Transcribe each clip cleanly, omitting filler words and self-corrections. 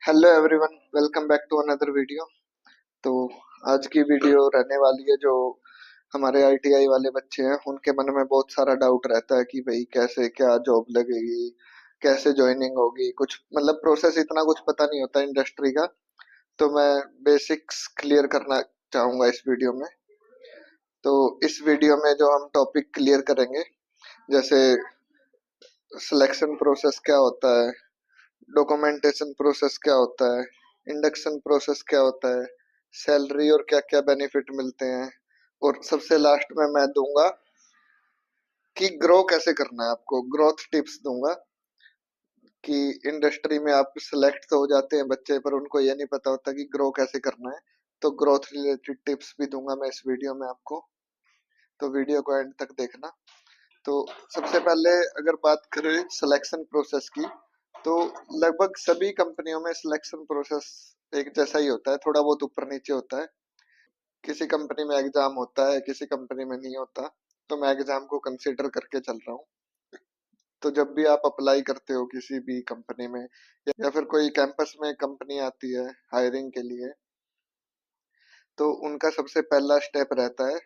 Hello everyone, welcome back to another video. तो आज की वीडियो रहने वाली है जो हमारे आईटीआई वाले बच्चे हैं उनके मन में बहुत सारा डाउट रहता है कि भाई कैसे क्या जॉब लगेगी, कैसे ज्वाइनिंग होगी। कुछ मतलब प्रोसेस इतना कुछ पता नहीं होता इंडस्ट्री का। तो मैं बेसिक्स क्लियर करना चाहूंगा इस वीडियो में। तो इस वीडियो में जो हम टॉपिक क्लियर करेंगे, जैसे सिलेक्शन प्रोसेस क्या होता है, डॉक्यूमेंटेशन प्रोसेस क्या होता है, इंडक्शन प्रोसेस क्या होता है, सैलरी और क्या क्या बेनिफिट मिलते हैं, और सबसे लास्ट में मैं दूंगा कि ग्रो कैसे करना है। आपको ग्रोथ टिप्स दूंगा कि इंडस्ट्री में आप सिलेक्ट तो हो जाते हैं बच्चे, पर उनको ये नहीं पता होता कि ग्रो कैसे करना है। तो ग्रोथ रिलेटेड टिप्स भी दूंगा मैं इस वीडियो में आपको। तो वीडियो को एंड तक देखना। तो सबसे पहले अगर बात करें सिलेक्शन प्रोसेस की, तो लगभग सभी कंपनियों में सिलेक्शन प्रोसेस एक जैसा ही होता है, थोड़ा बहुत ऊपर नीचे होता है। किसी कंपनी में एग्जाम होता है, किसी कंपनी में नहीं होता। तो मैं एग्जाम को कंसीडर करके चल रहा हूँ। तो जब भी आप अप्लाई करते हो किसी भी कंपनी में, या फिर कोई कैंपस में कंपनी आती है हायरिंग के लिए, तो उनका सबसे पहला स्टेप रहता है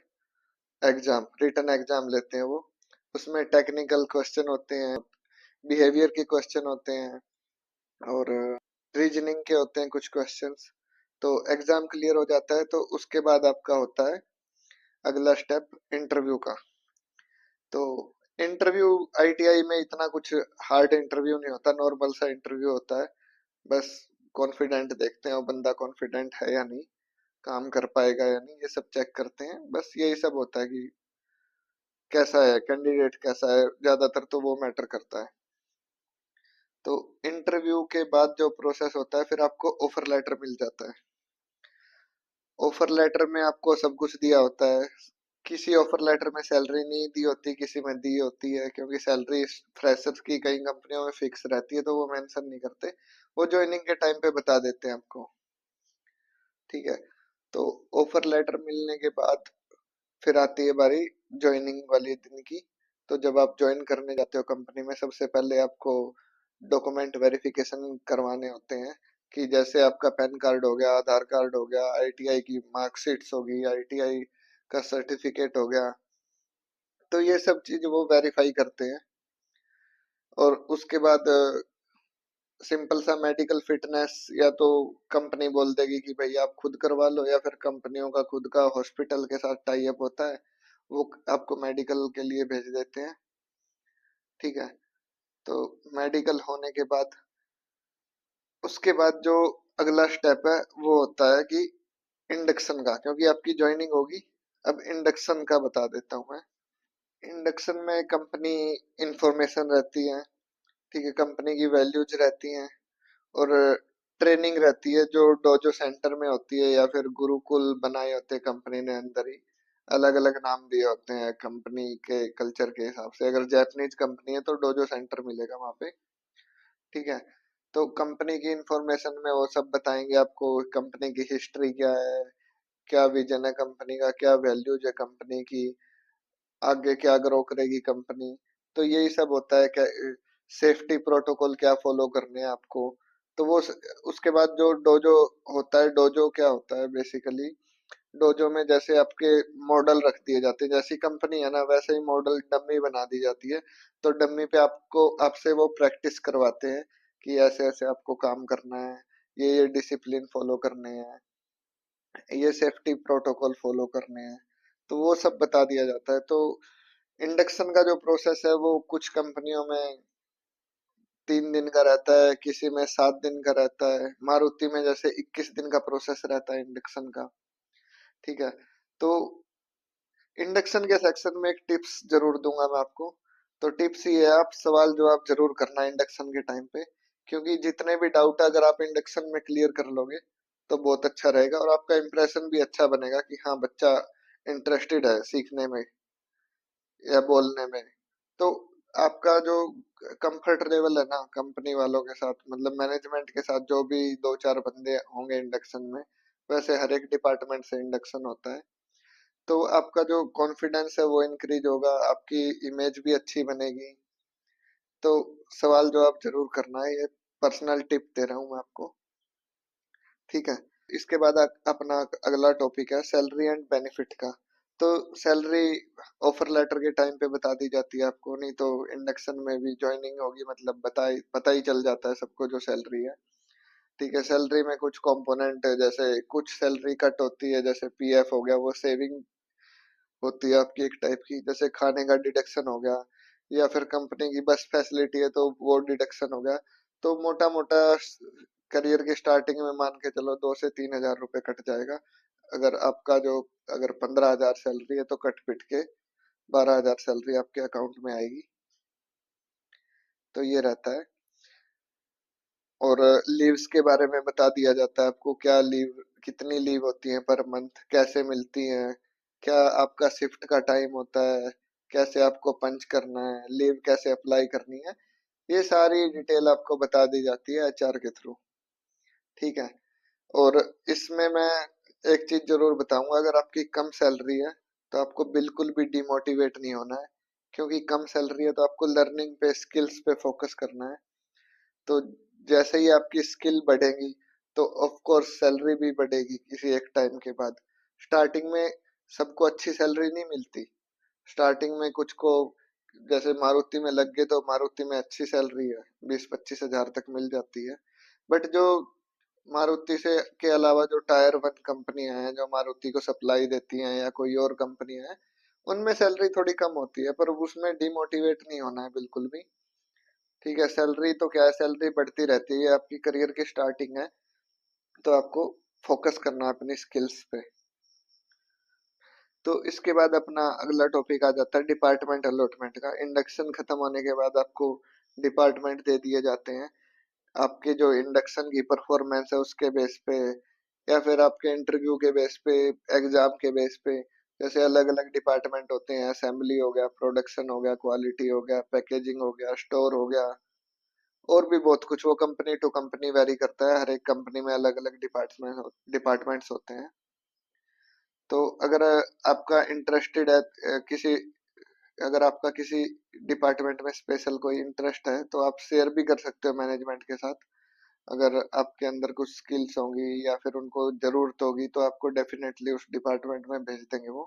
एग्जाम। रिटन एग्जाम लेते हैं वो। उसमें टेक्निकल क्वेश्चन होते हैं, बिहेवियर के क्वेश्चन होते हैं, और रीजनिंग के होते हैं कुछ क्वेश्चंस। तो एग्जाम क्लियर हो जाता है तो उसके बाद आपका होता है अगला स्टेप इंटरव्यू का। तो इंटरव्यू आईटीआई में इतना कुछ हार्ड इंटरव्यू नहीं होता, नॉर्मल सा इंटरव्यू होता है। बस कॉन्फिडेंट देखते हैं वो बंदा कॉन्फिडेंट है या नहीं, काम कर पाएगा या नहीं, ये सब चेक करते हैं। बस यही सब होता है कि कैसा है कैंडिडेट, कैसा है, ज्यादातर तो वो मैटर करता है। तो इंटरव्यू के बाद जो प्रोसेस होता है, फिर आपको ऑफर लेटर मिल जाता है। ऑफर लेटर में आपको सब कुछ दिया होता है। किसी ऑफर लेटर में सैलरी नहीं दी होती, किसी में दी होती है, क्योंकि सैलरी फ्रेशर्स की कई कंपनियों में फिक्स रहती है तो वो मेंशन नहीं करते। वो ज्वाइनिंग के टाइम पे बता देते हैं आपको। ठीक है। तो ऑफर लेटर मिलने के बाद फिर आती है बारी ज्वाइनिंग वाली दिन की। तो जब आप ज्वाइन करने जाते हो कंपनी में, सबसे पहले आपको डॉक्यूमेंट वेरिफिकेशन करवाने होते हैं। कि जैसे आपका पैन कार्ड हो गया, आधार कार्ड हो गया, आईटीआई की मार्कशीट्स होगी, आईटीआई का सर्टिफिकेट हो गया। तो ये सब चीज वो वेरीफाई करते हैं। और उसके बाद सिंपल सा मेडिकल फिटनेस, या तो कंपनी बोल देगी कि भाई आप खुद करवा लो, या फिर कंपनियों का खुद का हॉस्पिटल के साथ टाई अप होता है, वो आपको मेडिकल के लिए भेज देते हैं। ठीक है। तो मेडिकल होने के बाद, उसके बाद जो अगला स्टेप है वो होता है कि इंडक्शन का, क्योंकि आपकी ज्वाइनिंग होगी। अब इंडक्शन का बता देता हूँ मैं। इंडक्शन में कंपनी इंफॉर्मेशन रहती है। ठीक है, कंपनी की वैल्यूज रहती हैं, और ट्रेनिंग रहती है जो डोजो सेंटर में होती है, या फिर गुरुकुल बनाए होते हैं कंपनी ने अंदर ही। अलग अलग नाम दिए होते हैं कंपनी के कल्चर के हिसाब से। अगर जापानीज कंपनी है तो डोजो सेंटर मिलेगा वहां पे। ठीक है। तो कंपनी की इंफॉर्मेशन में वो सब बताएंगे आपको, कंपनी की हिस्ट्री क्या है, क्या विजन है कंपनी का, क्या वैल्यूज है कंपनी की, आगे क्या ग्रो करेगी कंपनी। तो यही सब होता है। क्या सेफ्टी प्रोटोकॉल क्या फॉलो करने हैं आपको। तो वो उसके बाद जो डोजो होता है, डोजो क्या होता है बेसिकली, डोजो में जैसे आपके मॉडल रख दिए जाते हैं, जैसी कंपनी है ना वैसे ही मॉडल डमी बना दी जाती है। तो डमी पे आपको आपसे वो प्रैक्टिस करवाते हैं कि ऐसे ऐसे आपको काम करना है, ये डिसिप्लिन फॉलो करने हैं, ये सेफ्टी प्रोटोकॉल फॉलो करने हैं। तो वो सब बता दिया जाता है। तो इंडक्शन का जो प्रोसेस है वो कुछ कंपनियों में 3 दिन का रहता है, किसी में 7 दिन का रहता है। मारुति में जैसे 21 दिन का प्रोसेस रहता है इंडक्शन का। ठीक है। तो इंडक्शन के सेक्शन में एक टिप्स जरूर दूंगा मैं आपको। तो टिप्स ये है, आप सवाल जवाब जरूर करना इंडक्शन के टाइम पे। क्योंकि जितने भी डाउट है अगर आप इंडक्शन में क्लियर कर लोगे तो बहुत अच्छा रहेगा, और आपका इंप्रेशन भी अच्छा बनेगा कि हाँ बच्चा इंटरेस्टेड है सीखने में या बोलने में। तो आपका जो कंफर्ट लेवल है ना कंपनी वालों के साथ, मतलब मैनेजमेंट के साथ, जो भी दो चार बंदे होंगे इंडक्शन में, वैसे हर एक डिपार्टमेंट से इंडक्शन होता है। तो आपका जो कॉन्फिडेंस है वो इंक्रीज होगा, आपकी इमेज भी अच्छी बनेगी। तो सवाल जवाब जरूर करना है, ये पर्सनल टिप दे रहा हूँ मैं आपको। ठीक है। इसके बाद अपना अगला टॉपिक है सैलरी एंड बेनिफिट का। तो सैलरी ऑफर लेटर के टाइम पे बता दी जाती है आपको, नहीं तो इंडक्शन में भी ज्वाइनिंग होगी, मतलब पता ही चल जाता है सबको जो सैलरी है। ठीक है। सैलरी में कुछ कंपोनेंट है, जैसे कुछ सैलरी कट होती है, जैसे पीएफ हो गया, वो सेविंग होती है आपकी एक टाइप की, जैसे खाने का डिडक्शन हो गया, या फिर कंपनी की बस फैसिलिटी है तो वो डिडक्शन हो गया। तो मोटा मोटा करियर के स्टार्टिंग में मान के चलो 2 से 3 हजार रुपये कट जाएगा। अगर आपका जो अगर 15 हजार सैलरी है तो कट पिट के 12 हजार सैलरी आपके अकाउंट में आएगी। तो ये रहता है। और लीव्स के बारे में बता दिया जाता है आपको, क्या लीव, कितनी लीव होती है पर मंथ, कैसे मिलती है, क्या आपका शिफ्ट का टाइम होता है, कैसे आपको पंच करना है, लीव कैसे अप्लाई करनी है, ये सारी डिटेल आपको बता दी जाती है एचआर के थ्रू। ठीक है। और इसमें मैं एक चीज जरूर बताऊंगा, अगर आपकी कम सैलरी है तो आपको बिल्कुल भी डिमोटिवेट नहीं होना है, क्योंकि कम सैलरी है तो आपको लर्निंग पे, स्किल्स पे फोकस करना है। तो जैसे ही आपकी स्किल बढ़ेगी तो ऑफ कोर्स सैलरी भी बढ़ेगी किसी एक टाइम के बाद। स्टार्टिंग में सबको अच्छी सैलरी नहीं मिलती। स्टार्टिंग में कुछ को, जैसे मारुति में लग गए तो मारुति में अच्छी सैलरी है, 20-25 हजार तक मिल जाती है। बट जो मारुति से के अलावा जो टायर वन कंपनियां हैं जो मारुति को सप्लाई देती हैं, या कोई और कंपनियां हैं, उनमें सैलरी थोड़ी कम होती है, पर उसमें डिमोटिवेट नहीं होना है बिल्कुल भी। ठीक है। सैलरी तो क्या है, सैलरी बढ़ती रहती है, आपकी करियर की स्टार्टिंग है, तो आपको फोकस करना है अपनी स्किल्स पे। तो इसके बाद अपना अगला टॉपिक आ जाता है डिपार्टमेंट अलॉटमेंट का। इंडक्शन खत्म होने के बाद आपको डिपार्टमेंट दे दिए जाते हैं, आपके जो इंडक्शन की परफॉर्मेंस है उसके बेस पे, या फिर आपके इंटरव्यू के बेस पे, एग्जाम के बेस पे। जैसे अलग अलग डिपार्टमेंट होते हैं, असेंबली हो गया, प्रोडक्शन हो गया, क्वालिटी हो गया, पैकेजिंग हो गया, स्टोर हो गया, और भी बहुत कुछ। वो कंपनी टू कंपनी वेरी करता है, हर एक कंपनी में अलग अलग डिपार्टमेंट्स होते हैं। तो अगर आपका इंटरेस्टेड है किसी, अगर आपका किसी डिपार्टमेंट में स्पेशल कोई इंटरेस्ट है तो आप शेयर भी कर सकते हो मैनेजमेंट के साथ। अगर आपके अंदर कुछ स्किल्स होंगी या फिर उनको जरूरत होगी तो आपको डेफिनेटली उस डिपार्टमेंट में भेज देंगे वो।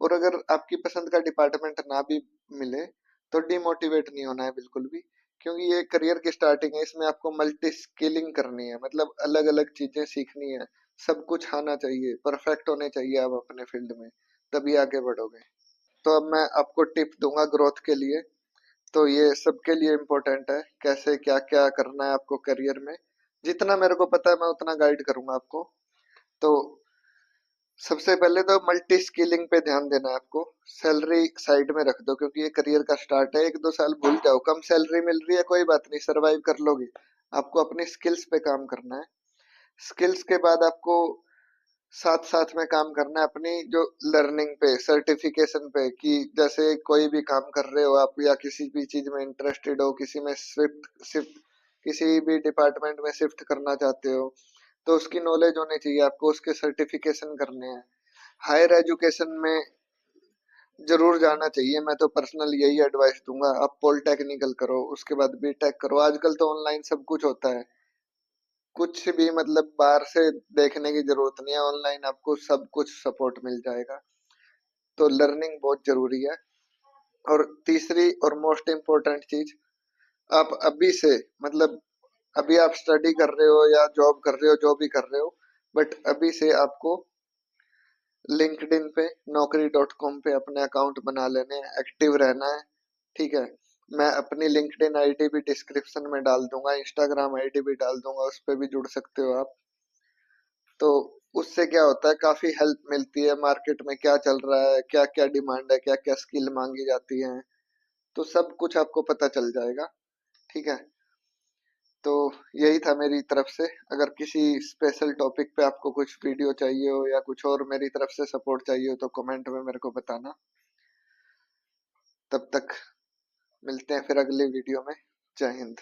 और अगर आपकी पसंद का डिपार्टमेंट ना भी मिले तो डिमोटिवेट नहीं होना है बिल्कुल भी, क्योंकि ये करियर की स्टार्टिंग है, इसमें आपको मल्टी स्किलिंग करनी है, मतलब अलग अलग चीजें सीखनी है। सब कुछ आना चाहिए, परफेक्ट होने चाहिए आप अपने फील्ड में, तभी आगे बढ़ोगे। तो अब मैं आपको टिप दूंगा ग्रोथ के लिए। तो ये सबके लिए इम्पोर्टेंट है, कैसे क्या क्या करना है आपको करियर में। जितना मेरे को पता है मैं उतना गाइड करूंगा आपको। तो सबसे पहले तो मल्टी स्किलिंग पे ध्यान देना है आपको। सैलरी साइड में रख दो, क्योंकि ये करियर का स्टार्ट है, 1-2 साल भूल जाओ, कम सैलरी मिल रही है कोई बात नहीं, सरवाइव कर लोगे। आपको अपनी स्किल्स पे काम करना है। स्किल्स के बाद आपको साथ साथ में काम करना है अपनी जो लर्निंग पे, सर्टिफिकेशन पे, कि जैसे कोई भी काम कर रहे हो आप, या किसी भी चीज में इंटरेस्टेड हो, किसी में शिफ्ट शिफ्ट किसी भी डिपार्टमेंट में शिफ्ट करना चाहते हो, तो उसकी नॉलेज होनी चाहिए आपको, उसके सर्टिफिकेशन करने हैं। हायर एजुकेशन में जरूर जाना चाहिए, मैं तो पर्सनल यही एडवाइस दूंगा, आप पॉलिटेक्निकल करो, उसके बाद बीटेक करो। आजकल तो ऑनलाइन सब कुछ होता है, कुछ भी मतलब बाहर से देखने की जरूरत नहीं है, ऑनलाइन आपको सब कुछ सपोर्ट मिल जाएगा। तो लर्निंग बहुत जरूरी है। और तीसरी और मोस्ट इम्पोर्टेंट चीज, आप अभी से, मतलब अभी आप स्टडी कर रहे हो या जॉब कर रहे हो, जो भी कर रहे हो, बट अभी से आपको लिंक्डइन पे, naukri.com पे अपने अकाउंट बना लेने हैं, एक्टिव रहना है। ठीक है। मैं अपनी लिंक्डइन आईडी भी डिस्क्रिप्शन में डाल दूंगा, इंस्टाग्राम आईडी भी डाल दूंगा, उस पर भी जुड़ सकते हो आप। तो उससे क्या होता है, काफी हेल्प मिलती है, मार्केट में क्या चल रहा है, क्या क्या डिमांड है, क्या क्या स्किल मांगी जाती है, तो सब कुछ आपको पता चल जाएगा। ठीक है। तो यही था मेरी तरफ से। अगर किसी स्पेशल टॉपिक पे आपको कुछ वीडियो चाहिए हो या कुछ और मेरी तरफ से सपोर्ट चाहिए हो तो कमेंट में मेरे को बताना। तब तक मिलते हैं फिर अगली वीडियो में। जय हिंद।